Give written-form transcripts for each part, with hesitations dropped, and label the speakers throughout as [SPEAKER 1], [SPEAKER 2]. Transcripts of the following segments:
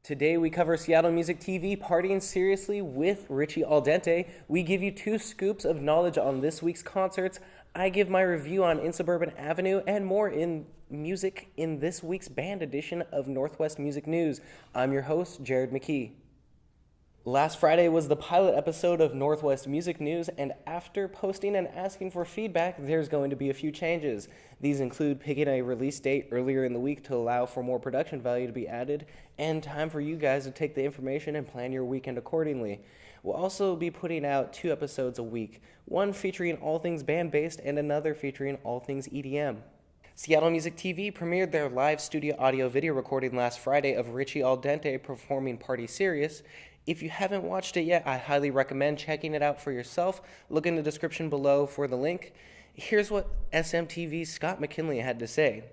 [SPEAKER 1] Today we cover Seattle Music TV Partying Seriously with Richie Al Dente. We give you 2 scoops of knowledge on this week's concerts. I give my review on Suburban Avenue and more in music in this week's band edition of Northwest Music News. I'm your host, Jared McKee. Last Friday was the pilot episode of Northwest Music News, and after posting and asking for feedback, there's going to be a few changes. These include picking a release date earlier in the week to allow for more production value to be added, and time for you guys to take the information and plan your weekend accordingly. We'll also be putting out 2 episodes a week, one featuring all things band-based and another featuring all things EDM. Seattle Music TV premiered their live studio audio video recording last Friday of Richie Al Dente performing Party Serious. If you haven't watched it yet, I highly recommend checking it out for yourself. Look in the description below for the link. Here's what SMTV's Scott McKinley had to say.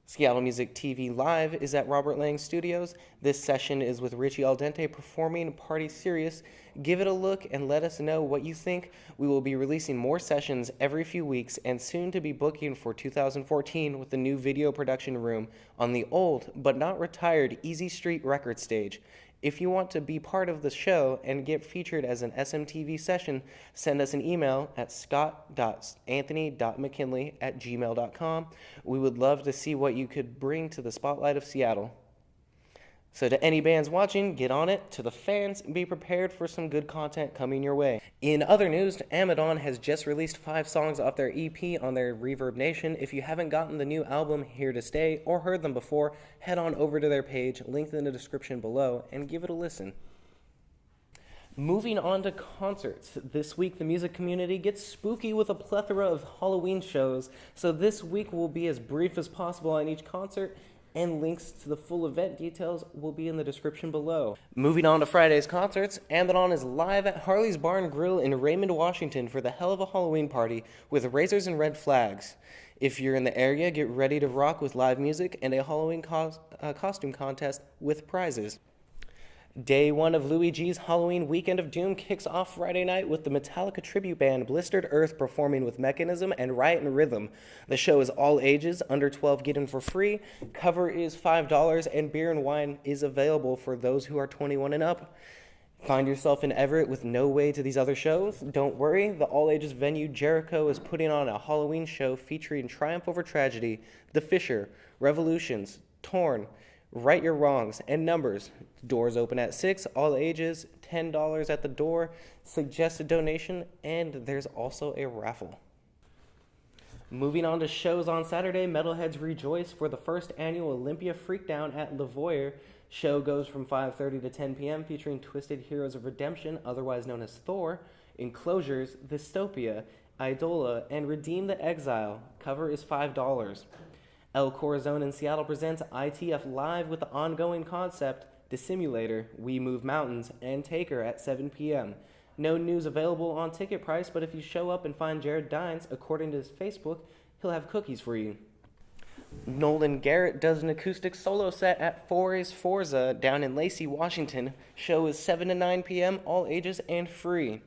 [SPEAKER 1] Seattle Music TV Live is at Robert Lang Studios. This session is with Richie Al Dente performing Party Serious. Give it a look and let us know what you think. We will be releasing more sessions every few weeks and soon to be booking for 2014 with the new video production room on the old but not retired Easy Street record stage. If you want to be part of the show and get featured as an SMTV session, send us an email at scott.anthony.mckinley@gmail.com. We would love to see what you could bring to the spotlight of Seattle. So to any bands watching, get on it. To the fans, be prepared for some good content coming your way. In other news, Amadon has just released 5 songs off their EP on their Reverb Nation. If you haven't gotten the new album Here to Stay or heard them before, head on over to their page, linked in the description below, and give it a listen. Moving on to concerts. This week, the music community gets spooky with a plethora of Halloween shows, so this week will be as brief as possible on each concert, and links to the full event details will be in the description below. Moving on to Friday's concerts, Amadon is live at Harley's Barn Grill in Raymond, Washington for the Hell of a Halloween party with razors and red flags. If you're in the area, get ready to rock with live music and a Halloween costume contest with prizes. Day 1 of Luigis Halloween Weekend of Doom kicks off Friday night with the Metallica tribute band Blistered Earth performing with Mechanism and Riot and Rhythm. The show is all ages, under 12 get in for free, cover is $5, and beer and wine is available for those who are 21 and up. Find yourself in Everett with no way to these other shows? Don't worry, the all-ages venue Jericho is putting on a Halloween show featuring Triumph Over Tragedy, The Fisher, Revolutions, Torn, Right Your Wrongs, and Numbers. Doors open at 6, all ages, $10 at the door, suggested donation, and there's also a raffle. Moving on to shows on Saturday, Metalheads rejoice for the first annual Olympia Freakdown at Lavoyer. Show goes from 5:30 to 10 p.m. featuring Twisted Heroes of Redemption, otherwise known as Thor, Enclosures, Dystopia, Idola, and Redeem the Exile. Cover is $5. El Corazon in Seattle presents ITF Live with the ongoing concept, Dissimulator, We Move Mountains, and Taker at 7 p.m. No news available on ticket price, but if you show up and find Jared Dines, according to his Facebook, he'll have cookies for you. Logan Garrett does an acoustic solo set at Forays Forza down in Lacey, Washington. Show is 7 to 9 p.m., all ages and free.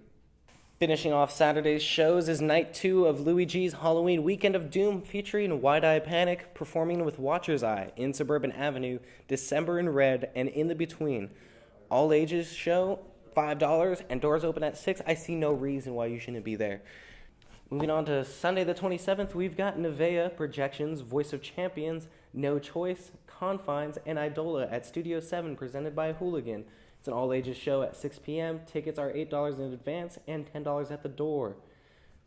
[SPEAKER 1] Finishing off Saturday's shows is night 2 of Luigis Halloween Weekend of Doom featuring Wide Eye Panic performing with Watcher's Eye in Suburban Avenue, December in Red, and In the Between. All ages show, $5, and doors open at 6. I see no reason why you shouldn't be there. Moving on to Sunday the 27th, we've got Nevea, Projections, Voice of Champions, No Choice, Confines, and Idola at Studio 7 presented by Hooligan. It's an all-ages show at 6 p.m. Tickets are $8 in advance and $10 at the door.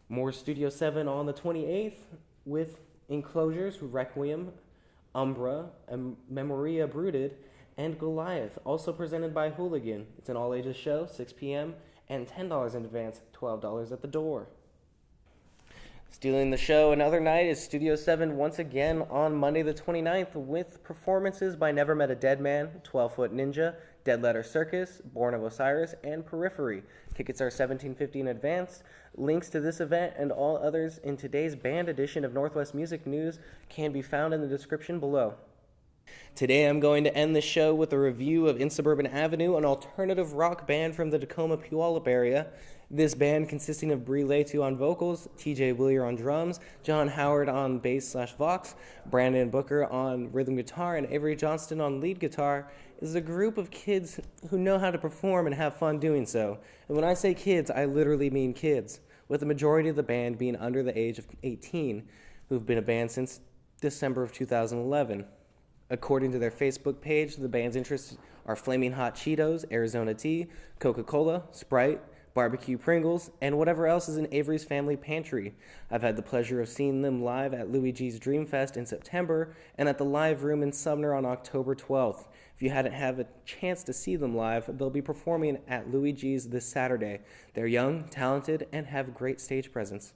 [SPEAKER 1] More Studio 7 on the 28th with Enclosures, Requiem, Umbra, Memoria Brooded, and Goliath, also presented by Hooligan. It's an all-ages show, 6 p.m. and $10 in advance, $12 at the door. Stealing the show another night is Studio 7 once again on Monday the 29th with performances by Never Met a Dead Man, 12-Foot Ninja, Dead Letter Circus, Born of Osiris, and Periphery. Tickets are $17.50 in advance. Links to this event and all others in today's band edition of Northwest Music News can be found in the description below. Today I'm going to end the show with a review of In Suburban Avenue, an alternative rock band from the Tacoma-Puyallup area. This band, consisting of Brie Letu on vocals, TJ Willier on drums, John Howard on bass/vox, Brandon Booker on rhythm guitar, and Avery Johnston on lead guitar, is a group of kids who know how to perform and have fun doing so. And when I say kids, I literally mean kids, with the majority of the band being under the age of 18, who've been a band since December of 2011. According to their Facebook page, the band's interests are Flaming Hot Cheetos, Arizona tea, Coca-Cola, Sprite, barbecue Pringles, and whatever else is in Avery's family pantry. I've had the pleasure of seeing them live at Luigis Dreamfest in September and at the Live Room in Sumner on October 12th. If you hadn't had a chance to see them live, they'll be performing at Luigis this Saturday. They're young, talented, and have great stage presence.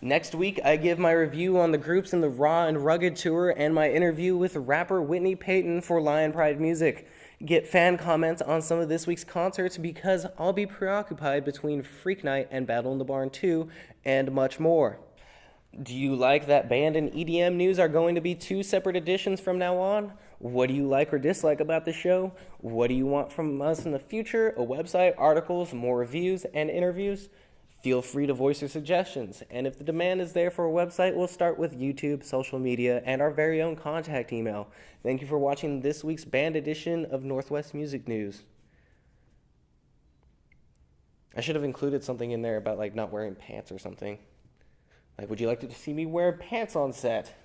[SPEAKER 1] Next week, I give my review on the groups in the Raw and Rugged tour and my interview with rapper Whitney Payton for Lion Pride Music. Get fan comments on some of this week's concerts because I'll be preoccupied between Freak Night and Battle in the Barn 2 and much more. Do you like that band and EDM news are going to be 2 separate editions from now on? What do you like or dislike about the show? What do you want from us in the future? A website, articles, more reviews, and interviews? Feel free to voice your suggestions, and if the demand is there for a website, we'll start with YouTube, social media, and our very own contact email. Thank you for watching this week's band edition of Northwest Music News. I should have included something in there about, not wearing pants or something. Would you like to see me wear pants on set?